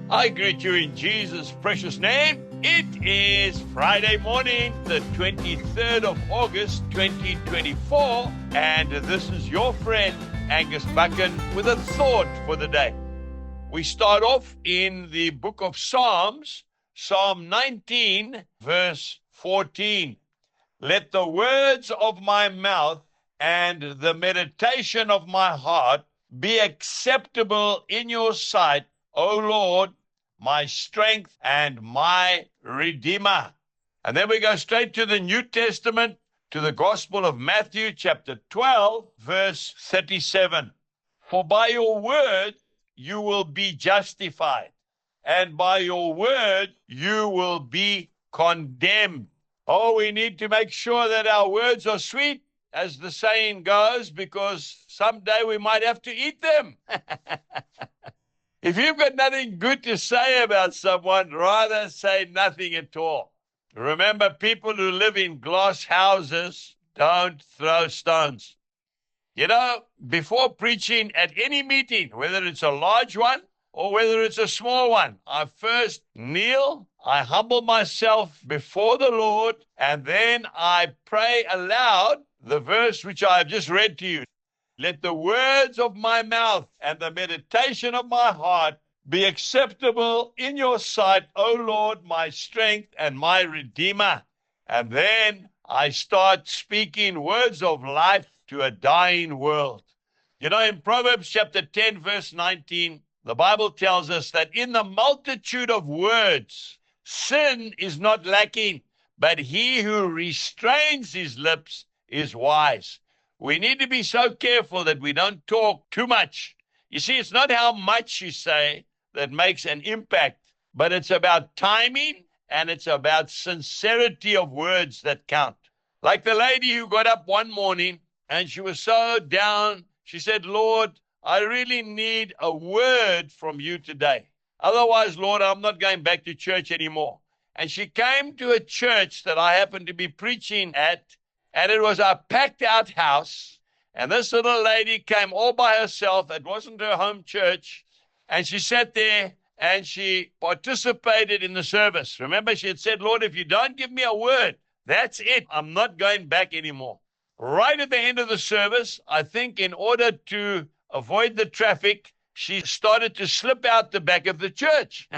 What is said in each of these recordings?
I greet you in Jesus' precious name. It is Friday morning, the 23rd of August, 2024, and this is your friend, Angus Buchan, with a thought for the day. We start off in the book of Psalms, Psalm 19, verse 14. Let the words of my mouth and the meditation of my heart be acceptable in your sight, O Lord, my strength and my Redeemer. And then we go straight to the New Testament, to the Gospel of Matthew, chapter 12, verse 37. For by your word you will be justified, and by your word you will be condemned. Oh, we need to make sure that our words are sweet, as the saying goes, because someday we might have to eat them. If you've got nothing good to say about someone, rather say nothing at all. Remember, people who live in glass houses don't throw stones. You know, before preaching at any meeting, whether it's a large one or whether it's a small one, I first kneel, I humble myself before the Lord, and then I pray aloud the verse which I have just read to you. Let the words of my mouth and the meditation of my heart be acceptable in your sight, O Lord, my strength and my Redeemer. And then I start speaking words of life to a dying world. You know, in Proverbs chapter 10, verse 19, the Bible tells us that in the multitude of words, sin is not lacking, but he who restrains his lips is wise. We need to be so careful that we don't talk too much. You see, it's not how much you say that makes an impact, but it's about timing and it's about sincerity of words that count. Like the lady who got up one morning and she was so down, she said, Lord, I really need a word from you today. Otherwise, Lord, I'm not going back to church anymore. And she came to a church that I happened to be preaching at, and it was a packed out house. And this little lady came all by herself. It wasn't her home church. And she sat there and she participated in the service. Remember, she had said, Lord, if you don't give me a word, that's it. I'm not going back anymore. Right at the end of the service, I think in order to avoid the traffic, she started to slip out the back of the church.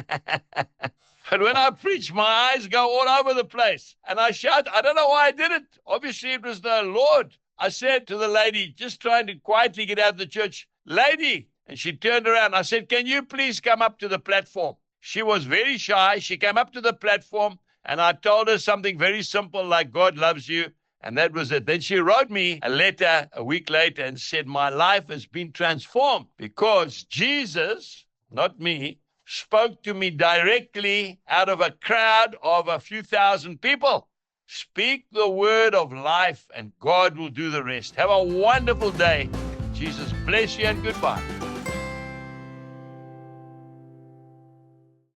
But when I preach, my eyes go all over the place. And I shout, I don't know why I did it. Obviously, it was the Lord. I said to the lady, just trying to quietly get out of the church, lady. And she turned around. I said, can you please come up to the platform? She was very shy. She came up to the platform, and I told her something very simple like, God loves you. And that was it. Then she wrote me a letter a week later and said, my life has been transformed because Jesus, not me, spoke to me directly out of a crowd of a few thousand people. Speak the word of life and God will do the rest. Have a wonderful day. Jesus bless you and goodbye.